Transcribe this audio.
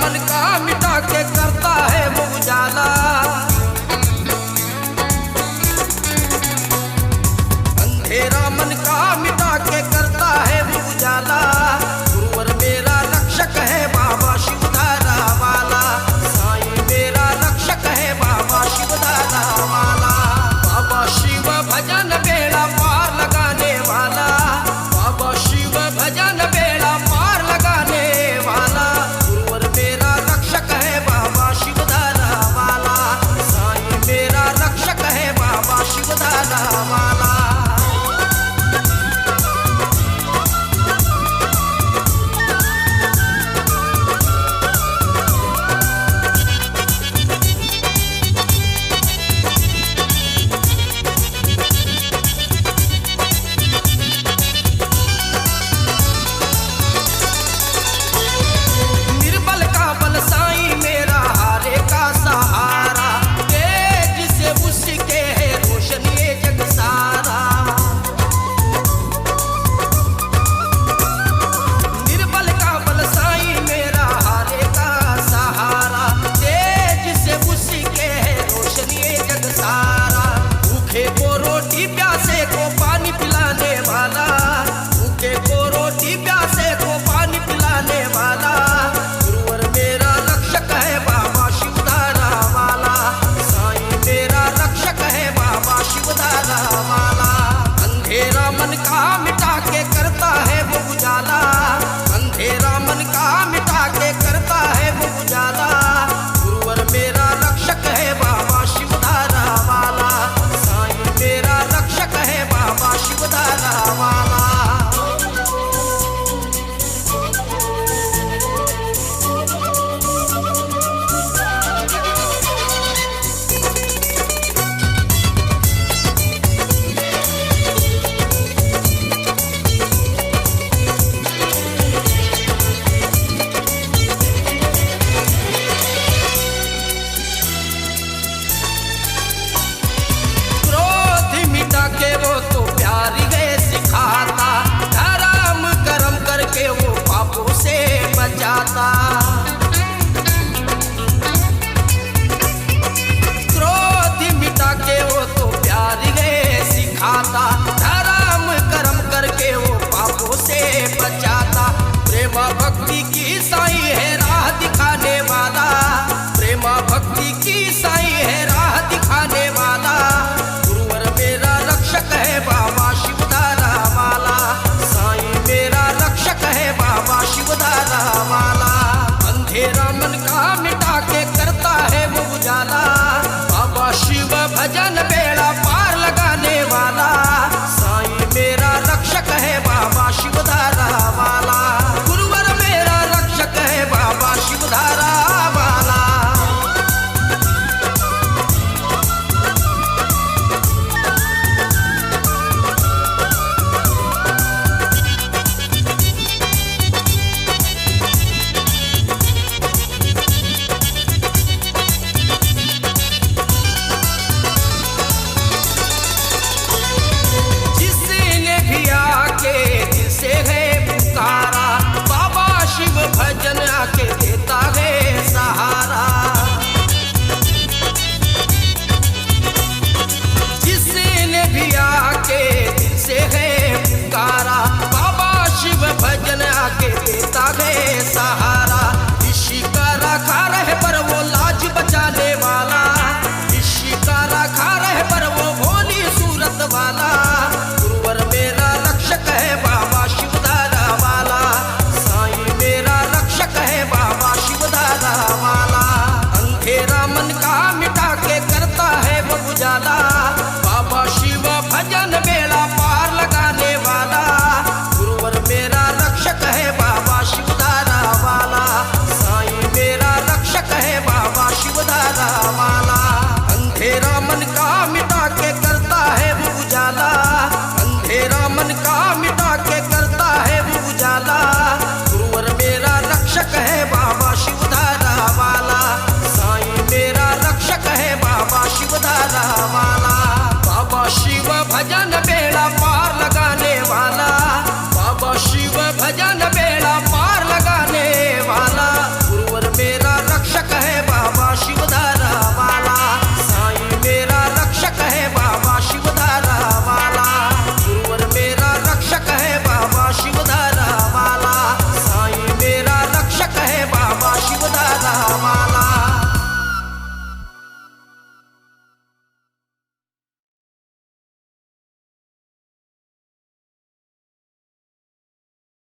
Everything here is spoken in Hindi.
मन का मिटा के करता है वो उजाला। अंधेरा मन का मिटा के करता है वो उजाला। गुरुवर मेरा रक्षक है बाबा शिवधारा वाला। साईं मेरा रक्षक है बाबा शिवधारा वाला। बाबा शिव भजन बेड़ा पार लगाने वाला। बाबा शिव भजन बेड़ा पार लगाने वाला। गुरुवर मेरा रक्षक है बाबा शिवधारा वाला। साईं मेरा रक्षक है बाबा शिवधारा वाला। प्यासे को पानी पिलाने वाला। भूखे को रोटी प्यासे को पानी पिलाने वाला। गुरुवर मेरा रक्षक है बाबा शिवधारा वाला। साईं मेरा रक्षक है बाबा शिवधारा वाला। अंधेरा मन का मिटा के करता है वो उजाला। अंधेरा मन का मिटा के करता है वो उजाला। गुरुवर मेरा रक्षक है बाबा शिवधारा वाला। साईं मेरा रक्षक है बाबा शिवधारा वाला। के वो तो प्यार है सिखाता। धर्म कर्म करके वो पापों से बचाता। क्रोध मिटा के वो तो प्यार है सिखाता। धर्म कर्म करके वो पापों से बचाता। प्रेमा भक्ति की साईं है राह दिखाने वाला। प्रेमा भक्ति की साईं है राह दिखाने वाला। रक्षक है बाबा शिवधारा वाला। साईं मेरा रक्षक है बाबा शिवधारा वाला। अंधेरा मन का मिटा के करता है वो उजाला। बाबा शिव भजन बेड़ा पार लगाने वाला। साईं मेरा रक्षक है बाबा शिवधारा वाला। गुरुवर मेरा रक्षक है बाबा शिवधारा वाला। भजन आके देता है सहारा। जिसने भी आके दिल से है पुकारा। बाबा शिव भजन आके देता है सहारा। ऋषि का रखा रहे पर वो लाज बचाने वाला। ऋषि का रखा रहे पर वो भोली सूरत वाला। गुरुवर मेरा रक्षक है बाबा शिवधारा वाला। साईं मेरा रक्षक है बाबा शिवधारा वाला। अंधेरा मन का मिटा के करता है वो उजाला। बाबा शिव भजन बेड़ा पार लगाने वाला। गुरुवर मेरा रक्षक है बाबा शिवधारा वाला। साईं मेरा रक्षक है बाबा शिवधारा वाला। अंधेरा मन का मिटा के करता है वो उजाला। अंधेरा मन का मिटा